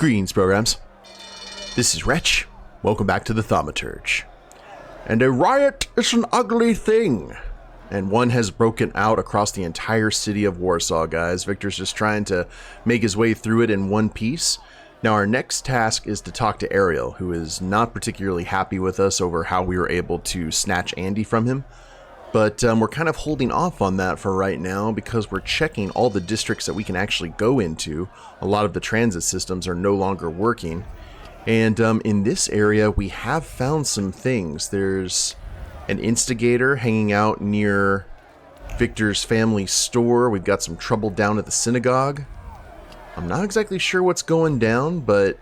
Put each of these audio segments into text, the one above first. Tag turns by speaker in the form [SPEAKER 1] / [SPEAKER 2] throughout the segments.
[SPEAKER 1] Greetings, programs. This is Wretch. Welcome back to the Thaumaturge. And a riot is an ugly thing. And one has broken out across the entire city of Warsaw, guys. Victor's just trying to make his way through it in one piece. Now, our next task is to talk to Ariel, who is not particularly happy with us over how we were able to snatch Andy from him. But we're kind of holding off on that for right now because we're checking all the districts that we can actually go into. A lot of the transit systems are no longer working. And in this area, we have found some things. There's an instigator hanging out near Victor's family store. We've got some trouble down at the synagogue. I'm not exactly sure what's going down, but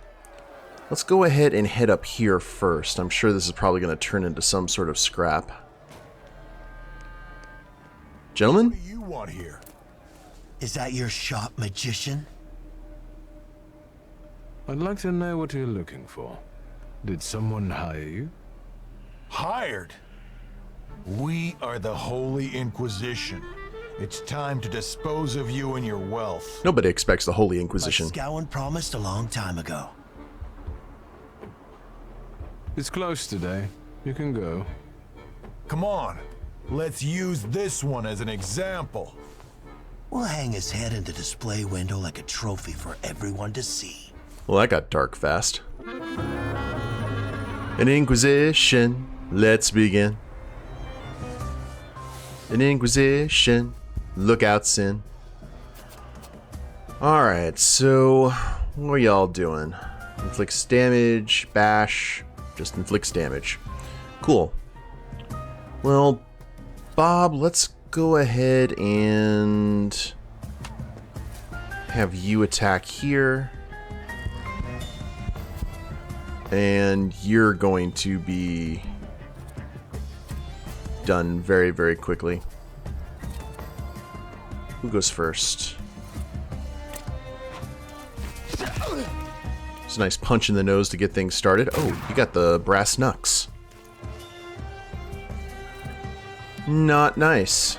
[SPEAKER 1] let's go ahead and head up here first. I'm sure this is probably going to turn into some sort of scrap. Gentlemen?
[SPEAKER 2] What do you want here?
[SPEAKER 3] Is that your shop, magician?
[SPEAKER 4] I'd like to know what you're looking for. Did someone hire you?
[SPEAKER 2] Hired? We are the Holy Inquisition. It's time to dispose of you and your wealth.
[SPEAKER 1] Nobody expects the Holy Inquisition.
[SPEAKER 3] Like Scowen promised a long time ago.
[SPEAKER 4] It's close today. You can go.
[SPEAKER 2] Come on, let's use this one as an example.
[SPEAKER 3] We'll hang his head in the display window like a trophy for everyone to see.
[SPEAKER 1] Well, that got dark fast. An Inquisition, let's begin. An Inquisition, look out, sin. Alright, so what are y'all doing? Inflicts damage, bash, just inflicts damage. Cool. Well, Bob, let's go ahead and have you attack here. And you're going to be done very, very quickly. Who goes first? It's a nice punch in the nose to get things started. Oh, you got the brass knucks. Not nice.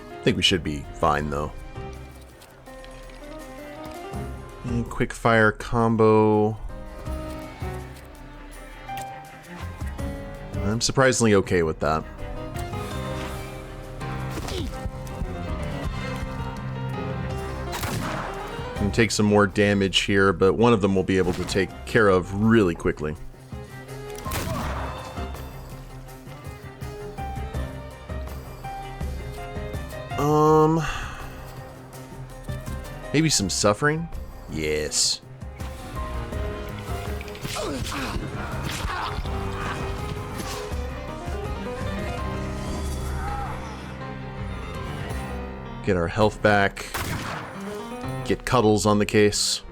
[SPEAKER 1] I think we should be fine, though. And quick fire combo. I'm surprisingly okay with that. Can take some more damage here, but one of them will be able to take care of really quickly. Maybe some suffering? Yes. Get our health back. Get Cuddles on the case.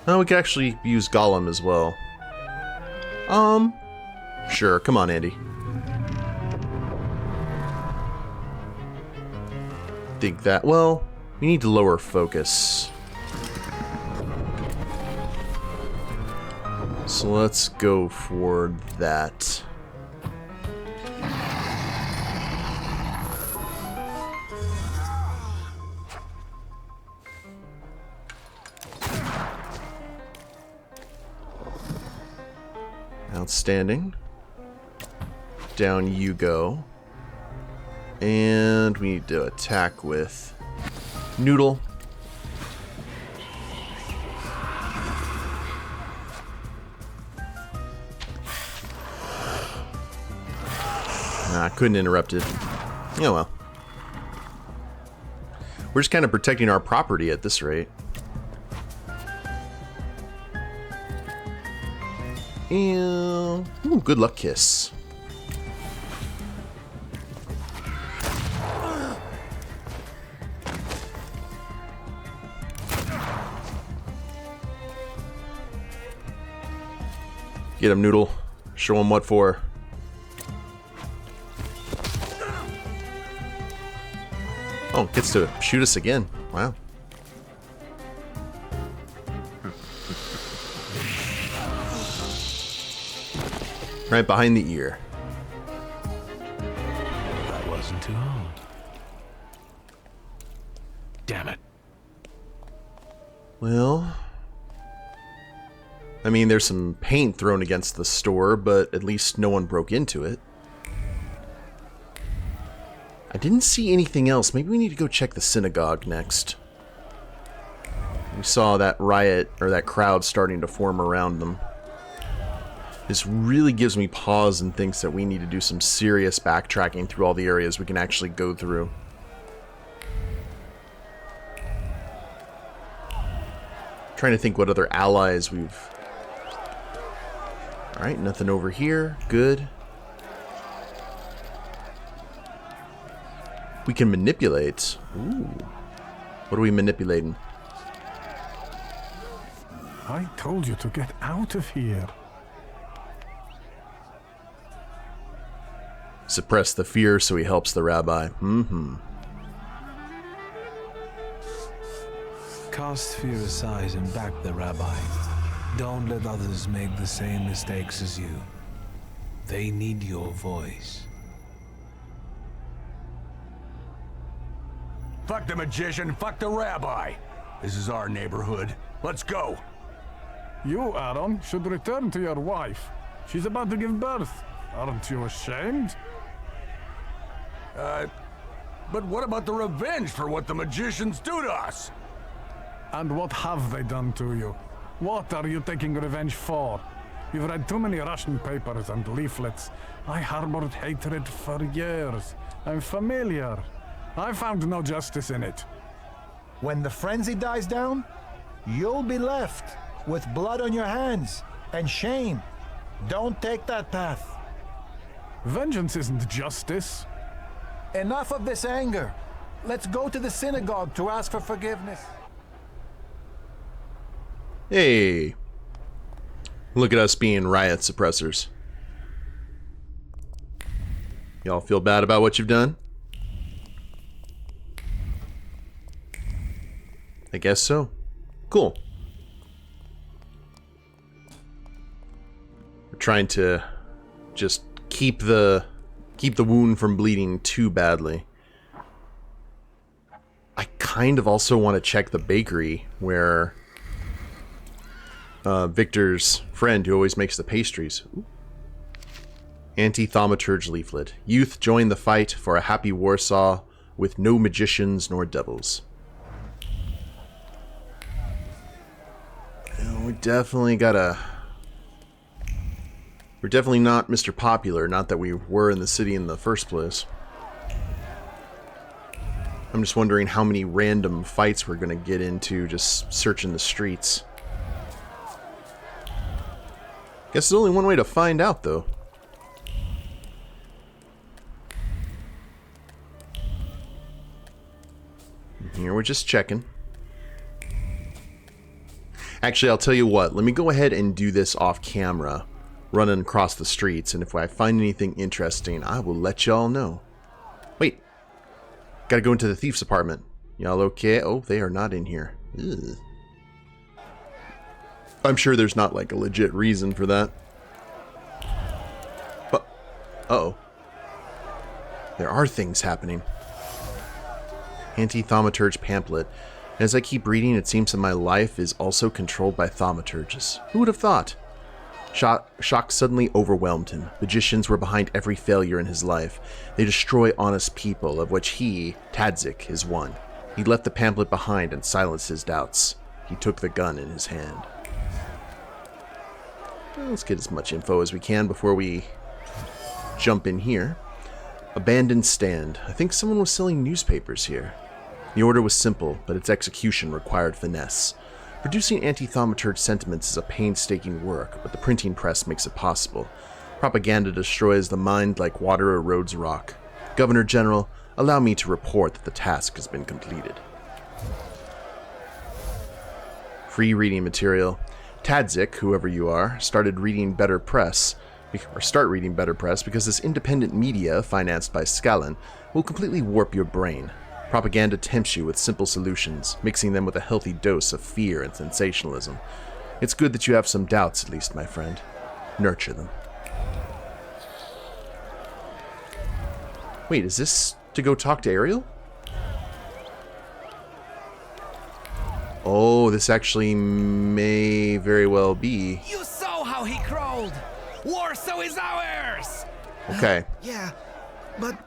[SPEAKER 1] Oh, we could actually use Gollum as well. Sure, come on, Andy. Think that, well, we need to lower focus. So let's go for that. Outstanding. Down you go. And we need to attack with Noodle. Nah, couldn't interrupt it. Oh well. We're just kind of protecting our property at this rate. And ooh, good luck kiss. Get him, Noodle. Show him what for. Oh, gets to shoot us again. Wow. Right behind the ear.
[SPEAKER 4] That wasn't too hard. Damn it.
[SPEAKER 1] Well, I mean, there's some paint thrown against the store, but at least no one broke into it. I didn't see anything else. Maybe we need to go check the synagogue next. We saw that riot, or that crowd starting to form around them. This really gives me pause and thinks that we need to do some serious backtracking through all the areas we can actually go through. Trying to think what other allies we've... Alright, nothing over here. Good. We can manipulate. Ooh. What are we manipulating?
[SPEAKER 5] I told you to get out of here.
[SPEAKER 1] Suppress the fear so he helps the rabbi. Mm-hmm.
[SPEAKER 4] Cast fear aside and back the rabbi. Don't let others make the same mistakes as you. They need your voice.
[SPEAKER 2] Fuck the magician, fuck the rabbi. This is our neighborhood. Let's go.
[SPEAKER 5] You, Aaron, should return to your wife. She's about to give birth. Aren't you ashamed?
[SPEAKER 2] But what about the revenge for what the magicians do to us?
[SPEAKER 5] And what have they done to you? What are you taking revenge for? You've read too many Russian papers and leaflets. I harbored hatred for years. I'm familiar. I found no justice in it.
[SPEAKER 6] When the frenzy dies down, you'll be left with blood on your hands and shame. Don't take that path.
[SPEAKER 5] Vengeance isn't justice.
[SPEAKER 6] Enough of this anger. Let's go to the synagogue to ask for forgiveness.
[SPEAKER 1] Hey. Look at us being riot suppressors. Y'all feel bad about what you've done? I guess so. Cool. We're trying to just keep the wound from bleeding too badly. I kind of also want to check the bakery where Wiktor's friend who always makes the pastries. Anti-Thaumaturge leaflet. Youth join the fight for a happy Warsaw with no magicians nor devils. We definitely gotta... We're definitely not Mr. Popular, not that we were in the city in the first place. I'm just wondering how many random fights we're gonna get into just searching the streets. Guess there's only one way to find out, though. Here we're just checking. Actually, I'll tell you what. Let me go ahead and do this off camera, running across the streets, and if I find anything interesting, I will let y'all know. Wait. Gotta go into the thief's apartment. Y'all okay? Oh, they are not in here. Ugh. I'm sure there's not like a legit reason for that. But, uh-oh. There are things happening. Anti-Thaumaturge pamphlet. As I keep reading, it seems that my life is also controlled by Thaumaturges. Who would have thought? Shock suddenly overwhelmed him. Magicians were behind every failure in his life. They destroy honest people, of which he, Tadzik, is one. He left the pamphlet behind and silenced his doubts. He took the gun in his hand. Well, let's get as much info as we can before we jump in here. Abandoned stand. I think someone was selling newspapers here. The order was simple, but its execution required finesse. Producing anti-Thaumaturge sentiments is a painstaking work, but the printing press makes it possible. Propaganda destroys the mind like water erodes rock. Governor General, allow me to report that the task has been completed. Free reading material. Tadzik, whoever you are, start reading better press because this independent media, financed by Stalin, will completely warp your brain. Propaganda tempts you with simple solutions, mixing them with a healthy dose of fear and sensationalism. It's good that you have some doubts, at least, my friend. Nurture them. Wait, is this to go talk to Ariel? Oh, this actually may very well be.
[SPEAKER 7] You saw how he crawled! Warsaw is ours!
[SPEAKER 1] Okay.
[SPEAKER 7] Yeah, but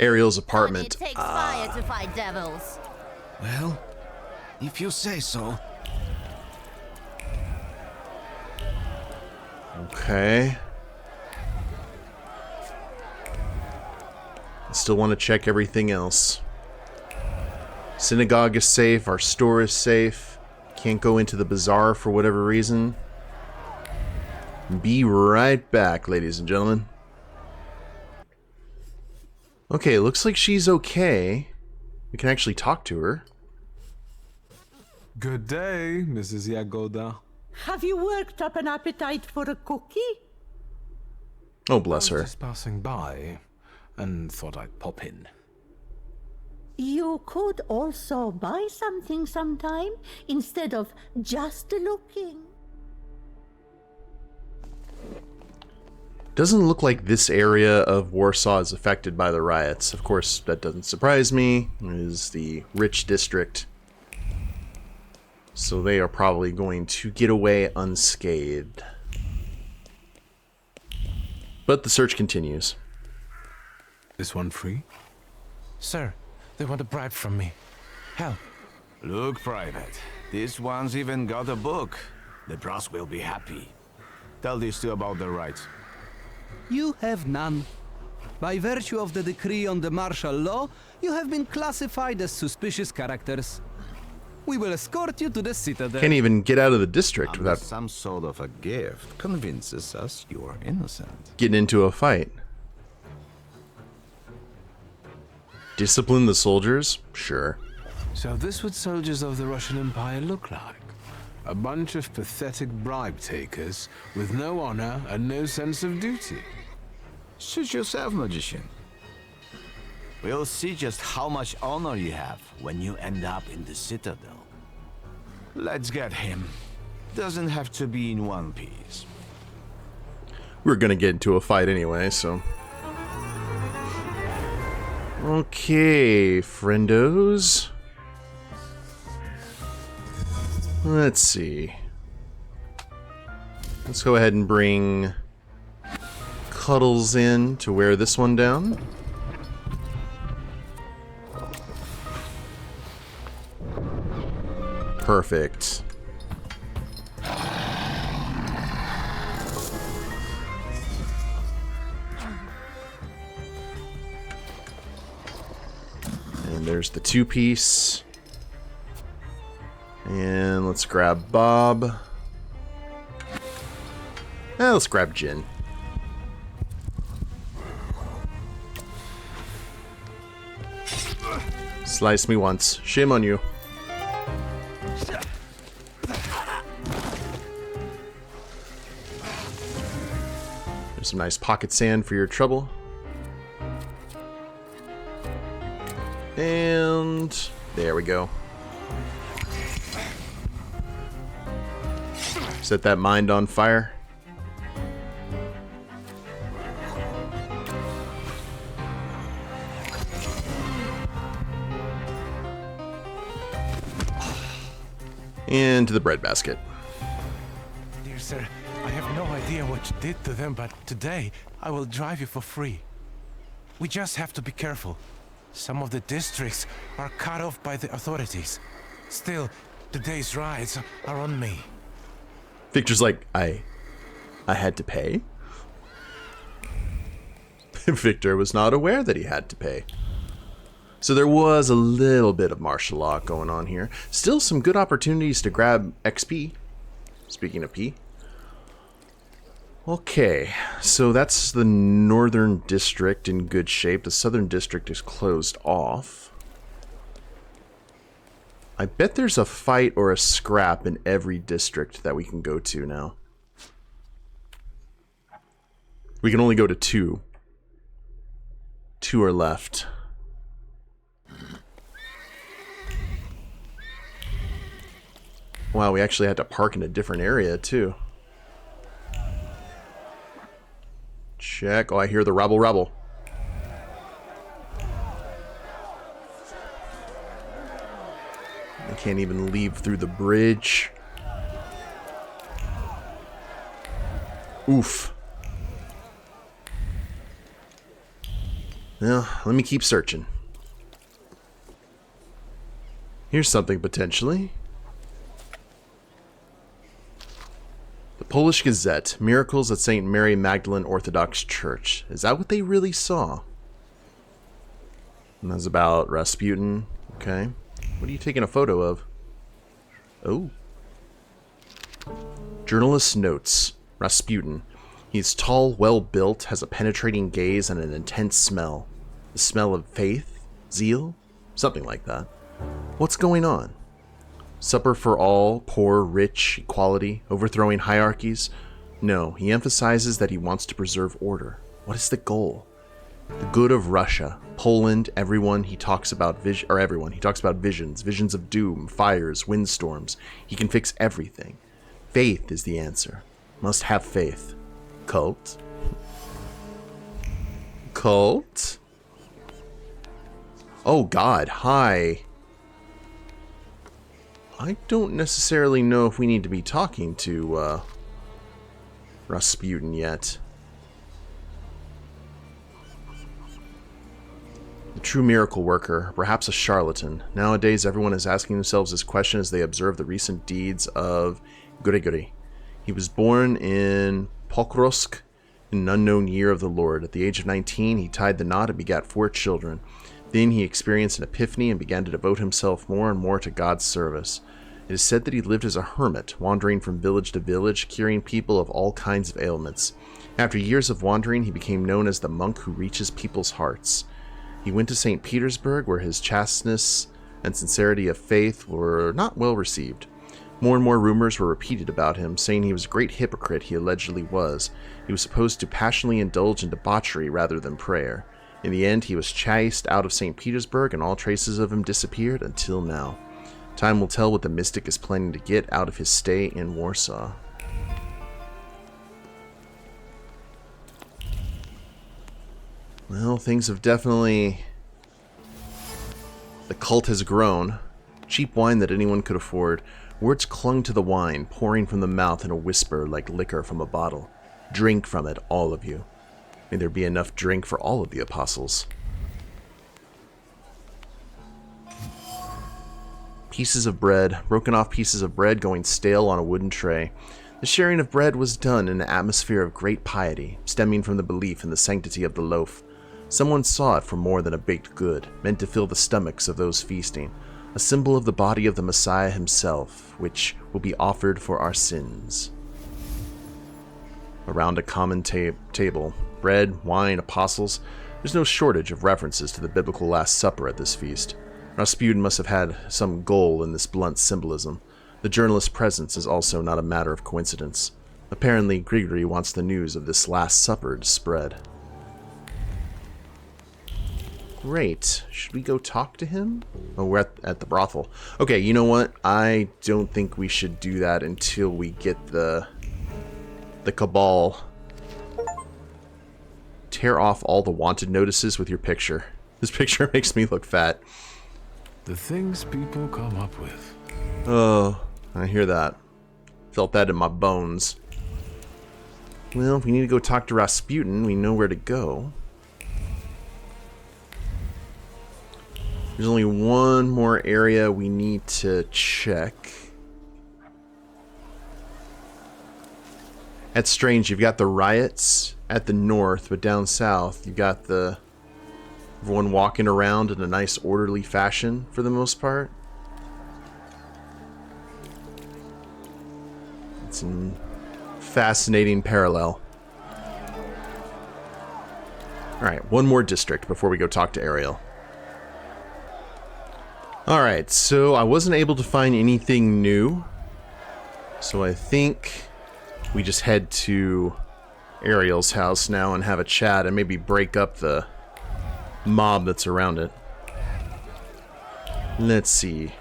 [SPEAKER 1] Ariel's
[SPEAKER 8] It
[SPEAKER 1] apartment.
[SPEAKER 8] takes fire to fight devils.
[SPEAKER 7] well, if you say so.
[SPEAKER 1] Okay. I still want to check everything else. Synagogue is safe. Our store is safe. Can't go into the bazaar for whatever reason. Be right back, ladies and gentlemen. Okay, looks like she's okay. We can actually talk to her.
[SPEAKER 4] Good day, Mrs. Yagoda.
[SPEAKER 9] Have you worked up an appetite for a cookie?
[SPEAKER 1] Oh, bless her.
[SPEAKER 4] Just passing by and thought I'd pop in.
[SPEAKER 9] You could also buy something sometime instead of just looking.
[SPEAKER 1] Doesn't look like this area of Warsaw is affected by the riots. Of course, that doesn't surprise me. It is the rich district. So they are probably going to get away unscathed. But the search continues.
[SPEAKER 4] This one free?
[SPEAKER 7] Sir, they want a bribe from me. Help.
[SPEAKER 10] Look, Private. This one's even got a book. The brass will be happy. Tell these two about their rights.
[SPEAKER 11] You have none. By virtue of the decree on the martial law, you have been classified as suspicious characters. We will escort you to the citadel.
[SPEAKER 1] Can't even get out of the district
[SPEAKER 10] Unless
[SPEAKER 1] without
[SPEAKER 10] some sort of a gift convinces us you are innocent.
[SPEAKER 1] getting into a fight. Discipline the soldiers? Sure.
[SPEAKER 4] So this what soldiers of the Russian Empire look like. A bunch of pathetic bribe takers with no honor and no sense of duty.
[SPEAKER 10] Suit yourself, magician. We'll see just how much honor you have when you end up in the citadel. Let's get him. Doesn't have to be in one piece.
[SPEAKER 1] We're gonna get into a fight anyway, so... Okay, friendos. Let's see. Let's go ahead and bring Cuddles in to wear this one down. Perfect. And there's the two-piece. And let's grab Bob. Let's grab Jin. Slice me once. Shame on you. There's some nice pocket sand for your trouble. And there we go. Set that mind on fire. Into the breadbasket.
[SPEAKER 7] Dear sir, I have no idea what you did to them, but today I will drive you for free. We just have to be careful. Some of the districts are cut off by the authorities. Still, today's riots are on me.
[SPEAKER 1] Victor's like, I had to pay? Victor was not aware that he had to pay. So there was a little bit of martial law going on here. Still some good opportunities to grab XP. Speaking of P. Okay, so that's the northern district in good shape. The southern district is closed off. I bet there's a fight or a scrap in every district that we can go to now. We can only go to two. Two are left. Wow, we actually had to park in a different area, too. Check. Oh, I hear the rabble. Can't even leave through the bridge. Oof. Well, let me keep searching. Here's something potentially. The Polish Gazette, Miracles at St. Mary Magdalene Orthodox Church. Is that what they really saw? And that's about Rasputin. Okay. What are you taking a photo of? Oh. Journalist notes. Rasputin. He's tall, well-built, has a penetrating gaze and an intense smell. The smell of faith? Zeal? Something like that. What's going on? Supper for all, poor, rich, equality, overthrowing hierarchies? No, he emphasizes that he wants to preserve order. What is the goal? The good of Russia, Poland, everyone. He talks about visions, visions of doom, fires, windstorms. He can fix everything. Faith is the answer. Must have faith. Cult? Cult? Oh God, hi. I don't necessarily know if we need to be talking to Rasputin yet. The true miracle worker, perhaps a charlatan. Nowadays, everyone is asking themselves this question as they observe the recent deeds of Grigory. He was born in Pokrovsk in an unknown year of the Lord. At the age of 19, he tied the knot and begat 4 children. Then he experienced an epiphany and began to devote himself more and more to God's service. It is said that he lived as a hermit, wandering from village to village, curing people of all kinds of ailments. After years of wandering, he became known as the monk who reaches people's hearts. He went to St. Petersburg, where his chasteness and sincerity of faith were not well received. More and more rumors were repeated about him, saying he was a great hypocrite. He allegedly was. He was supposed to passionately indulge in debauchery rather than prayer. In the end, he was chased out of St. Petersburg, and all traces of him disappeared until now. Time will tell what the mystic is planning to get out of his stay in Warsaw. Well, things have definitely... The cult has grown. Cheap wine that anyone could afford. Words clung to the wine, pouring from the mouth in a whisper like liquor from a bottle. Drink from it, all of you. May there be enough drink for all of the apostles. Pieces of bread, broken off pieces of bread going stale on a wooden tray. The sharing of bread was done in an atmosphere of great piety, stemming from the belief in the sanctity of the loaf. Someone saw it for more than a baked good, meant to fill the stomachs of those feasting, a symbol of the body of the Messiah himself, which will be offered for our sins. Around a common table, bread, wine, apostles, there's no shortage of references to the biblical Last Supper at this feast. Rasputin must have had some goal in this blunt symbolism. The journalist's presence is also not a matter of coincidence. Apparently, Grigory wants the news of this Last Supper to spread. Great. Should we go talk to him? Oh, we're at the brothel. Okay, you know what? I don't think we should do that until we get the cabal. Tear off all the wanted notices with your picture. This picture makes me look fat.
[SPEAKER 4] The things people come up with.
[SPEAKER 1] Oh, I hear that. Felt that in my bones. Well, if we need to go talk to Rasputin, we know where to go. There's only one more area we need to check. That's strange. You've got the riots at the north, but down south, you've got everyone walking around in a nice orderly fashion for the most part. It's a fascinating parallel. Alright, one more district before we go talk to Ariel. Alright, so I wasn't able to find anything new. So I think we just head to Ariel's house now and have a chat and maybe break up the mob that's around it. Let's see.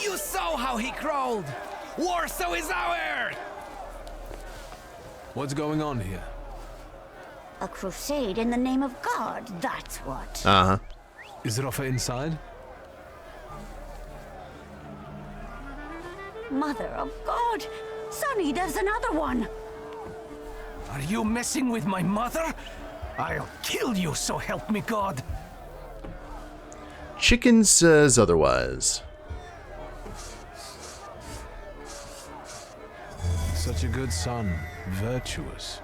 [SPEAKER 7] You saw how he crawled! Warsaw is ours!
[SPEAKER 4] What's going on here?
[SPEAKER 8] A crusade in the name of God, that's what.
[SPEAKER 1] Uh-huh.
[SPEAKER 4] Is Rafa inside?
[SPEAKER 8] Mother of God! Sonny, there's another one!
[SPEAKER 7] Are you messing with my mother? I'll kill you, so help me God.
[SPEAKER 1] Chicken says otherwise.
[SPEAKER 4] Such a good son, virtuous.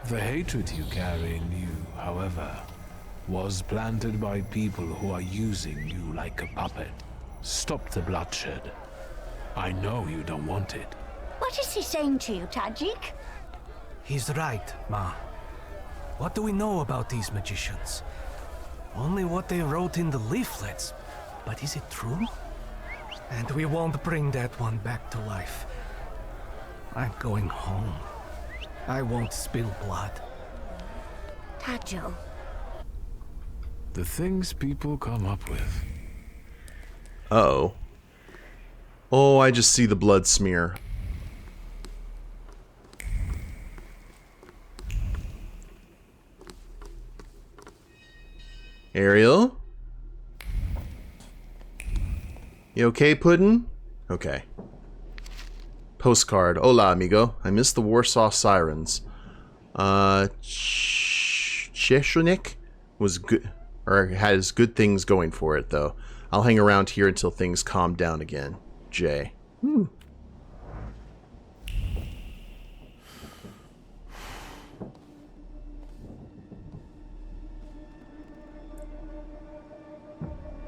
[SPEAKER 4] The hatred you carry in you, however, was planted by people who are using you like a puppet. Stop the bloodshed. I know you don't want it.
[SPEAKER 8] What is he saying to you, Tajik?
[SPEAKER 7] He's right, Ma. What do we know about these magicians? Only what they wrote in the leaflets. But is it true? And we won't bring that one back to life. I'm going home. I won't spill blood.
[SPEAKER 8] Tajo.
[SPEAKER 4] The things people come up with.
[SPEAKER 1] Uh-oh. Oh, I just see the blood smear. Ariel? You okay, Puddin'? Okay. Postcard. Hola, amigo. I miss the Warsaw sirens. Cheshonik was good, or has good things going for it, though. I'll hang around here until things calm down again. Jay.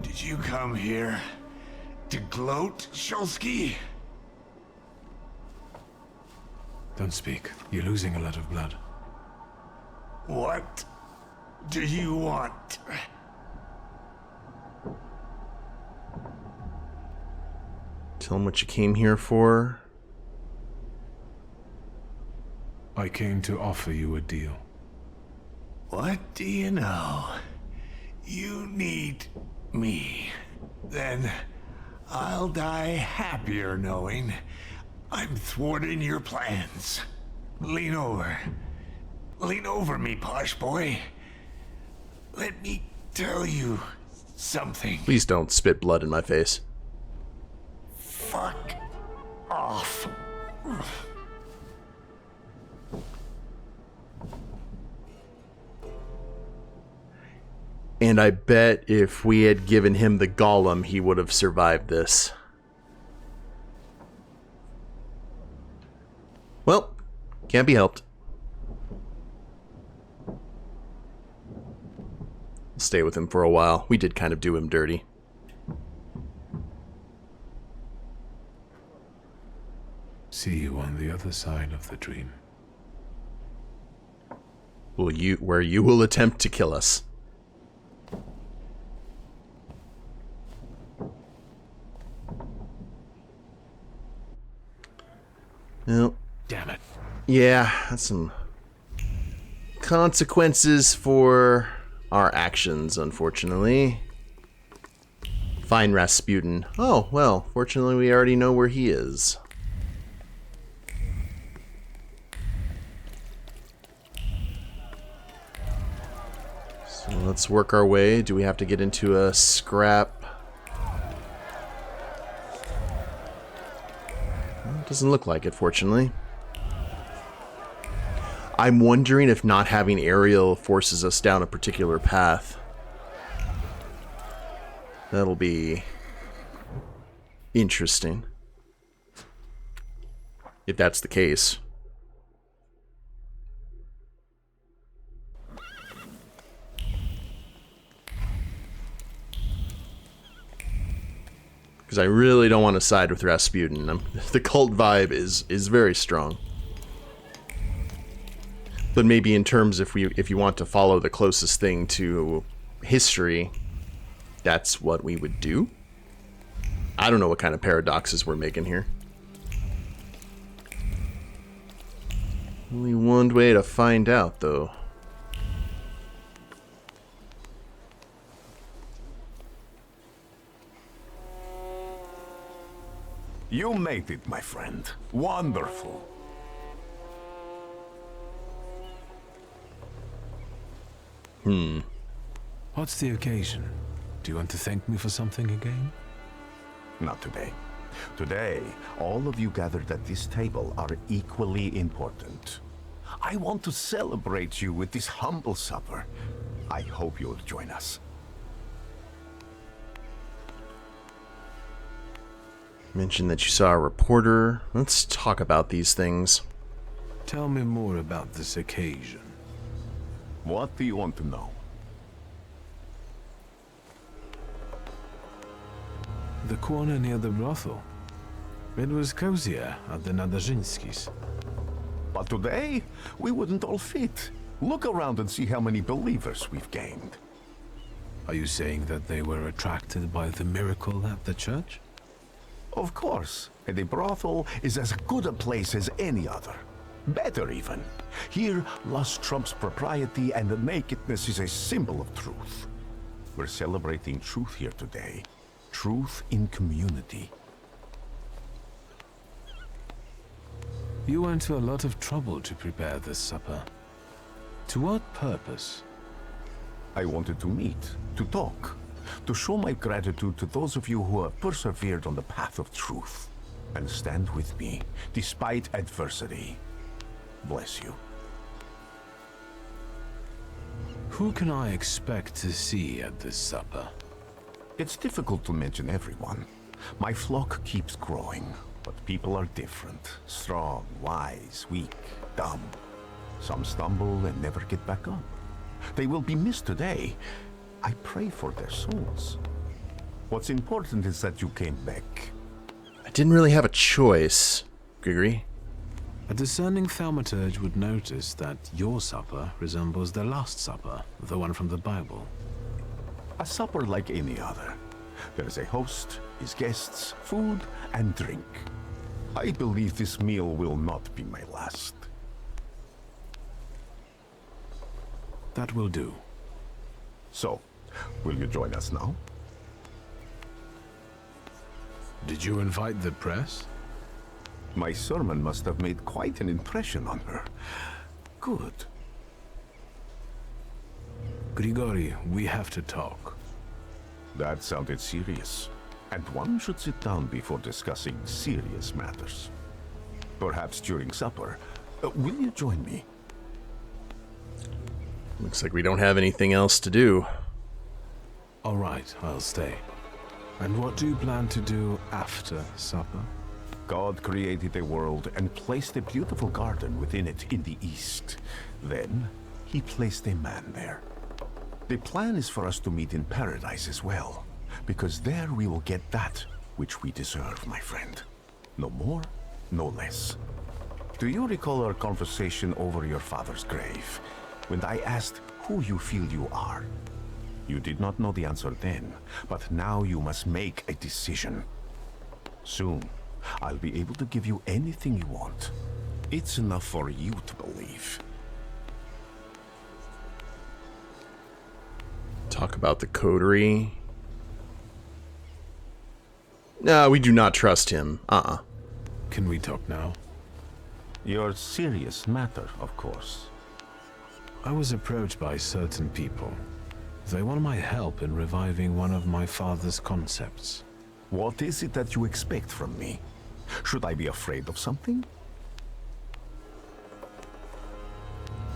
[SPEAKER 2] Did you come here to gloat, Shulsky?
[SPEAKER 4] Don't speak. You're losing a lot of blood.
[SPEAKER 2] What do you want?
[SPEAKER 1] Tell him what you came here for.
[SPEAKER 4] I came to offer you a deal.
[SPEAKER 2] What do you know? You need me. Then I'll die happier knowing I'm thwarting your plans. Lean over. Lean over me, posh boy. Let me tell you something.
[SPEAKER 1] Please don't spit blood in my face.
[SPEAKER 2] Fuck off.
[SPEAKER 1] And I bet if we had given him the golem, he would have survived this. Well, can't be helped. Stay with him for a while. We did kind of do him dirty.
[SPEAKER 4] See you on the other side of the dream.
[SPEAKER 1] Where you will attempt to kill us. Well,
[SPEAKER 4] damn it.
[SPEAKER 1] Yeah, that's some consequences for our actions, unfortunately. Find Rasputin. Oh, well, fortunately we already know where he is. So let's work our way. Do we have to get into a scrap? Doesn't look like it, fortunately. I'm wondering if not having Ariel forces us down a particular path. That'll be interesting. If that's the case. Because I really don't want to side with Rasputin. The cult vibe is very strong. But maybe in terms if you want to follow the closest thing to history, that's what we would do. I don't know what kind of paradoxes we're making here. Only one way to find out, though.
[SPEAKER 12] You made it, my friend. Wonderful.
[SPEAKER 4] What's the occasion? Do you want to thank me for something again?
[SPEAKER 12] Not today. Today, all of you gathered at this table are equally important. I want to celebrate you with this humble supper. I hope you'll join us.
[SPEAKER 1] Mentioned that you saw a reporter. Let's talk about these things.
[SPEAKER 4] Tell me more about this occasion.
[SPEAKER 12] What do you want to know?
[SPEAKER 4] The corner near the brothel. It was cozier at the Nadarzyńskis.
[SPEAKER 12] But today, we wouldn't all fit. Look around and see how many believers we've gained.
[SPEAKER 4] Are you saying that they were attracted by the miracle at the church?
[SPEAKER 12] Of course, and a brothel is as good a place as any other. Better even. Here, lust trumps propriety and the nakedness is a symbol of truth. We're celebrating truth here today. Truth in community.
[SPEAKER 4] You went to a lot of trouble to prepare this supper. To what purpose?
[SPEAKER 12] I wanted to meet, to talk, to show my gratitude to those of you who have persevered on the path of truth and stand with me despite adversity. Bless you.
[SPEAKER 4] Who can I expect to see at this supper?
[SPEAKER 12] It's difficult to mention everyone. My flock keeps growing, but people are different. Strong, wise, weak, dumb. Some stumble and never get back up. They will be missed today. I pray for their souls. What's important is that you came back.
[SPEAKER 1] I didn't really have a choice, Grigory.
[SPEAKER 4] A discerning Thaumaturge would notice that your supper resembles the Last Supper, the one from the Bible.
[SPEAKER 12] A supper like any other. There is a host, his guests, food, and drink. I believe this meal will not be my last.
[SPEAKER 4] That will do.
[SPEAKER 12] So, will you join us now?
[SPEAKER 4] Did you invite the press?
[SPEAKER 12] My sermon must have made quite an impression on her. Good.
[SPEAKER 4] Grigory, we have to talk.
[SPEAKER 12] That sounded serious. And one should sit down before discussing serious matters. Perhaps during supper. Will you join me?
[SPEAKER 1] Looks like we don't have anything else to do.
[SPEAKER 4] All right, I'll stay. And what do you plan to do after supper?
[SPEAKER 12] God created a world and placed a beautiful garden within it in the east. Then, he placed a man there. The plan is for us to meet in paradise as well, because there we will get that which we deserve, my friend. No more, no less. Do you recall our conversation over your father's grave, when I asked who you feel you are? You did not know the answer then, but now you must make a decision. Soon, I'll be able to give you anything you want. It's enough for you to believe.
[SPEAKER 1] Talk about the coterie. No, we do not trust him.
[SPEAKER 4] Can we talk now?
[SPEAKER 12] Your serious matter, of course.
[SPEAKER 4] I was approached by certain people. They want my help in reviving one of my father's concepts.
[SPEAKER 12] What is it that you expect from me? Should I be afraid of something?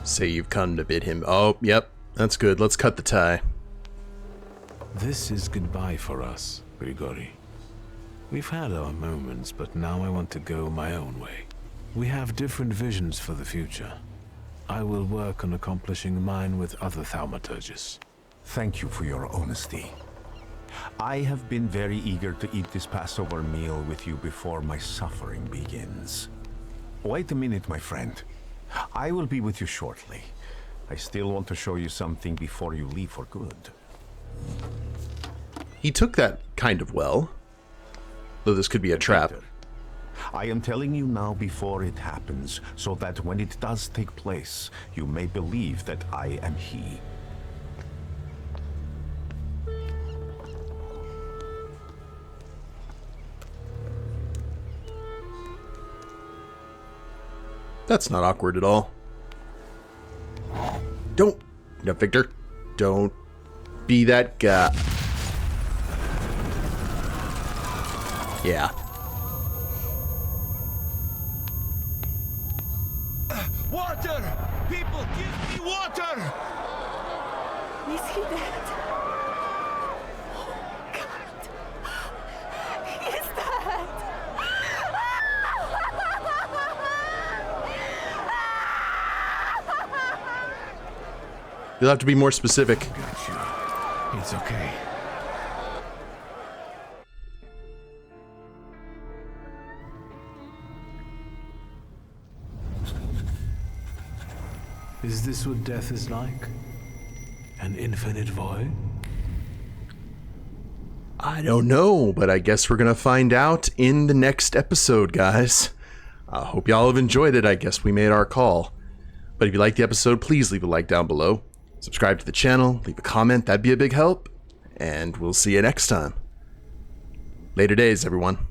[SPEAKER 1] Say you've come to bid him. Oh, yep. That's good. Let's cut the tie.
[SPEAKER 4] This is goodbye for us, Grigory. We've had our moments, but now I want to go my own way. We have different visions for the future. I will work on accomplishing mine with other Thaumaturges.
[SPEAKER 12] Thank you for your honesty. I have been very eager to eat this Passover meal with you before my suffering begins. Wait a minute, my friend. I will be with you shortly. I still want to show you something before you leave for good.
[SPEAKER 1] He took that kind of well. Though this could be a trap.
[SPEAKER 12] I am telling you now before it happens, so that when it does take place, you may believe that I am he.
[SPEAKER 1] That's not awkward at all. Don't. No, Victor. Don't be that guy. Yeah.
[SPEAKER 2] Water! People, give me water!
[SPEAKER 9] Is he dead? Oh, God. He's dead.
[SPEAKER 1] You'll have to be more specific.
[SPEAKER 7] Got you. It's okay.
[SPEAKER 4] Is this what death is like? An infinite void?
[SPEAKER 1] I don't know, but I guess we're going to find out in the next episode, guys. I hope y'all have enjoyed it. I guess we made our call. But if you liked the episode, please leave a like down below. Subscribe to the channel, leave a comment, that'd be a big help. And we'll see you next time. Later days, everyone.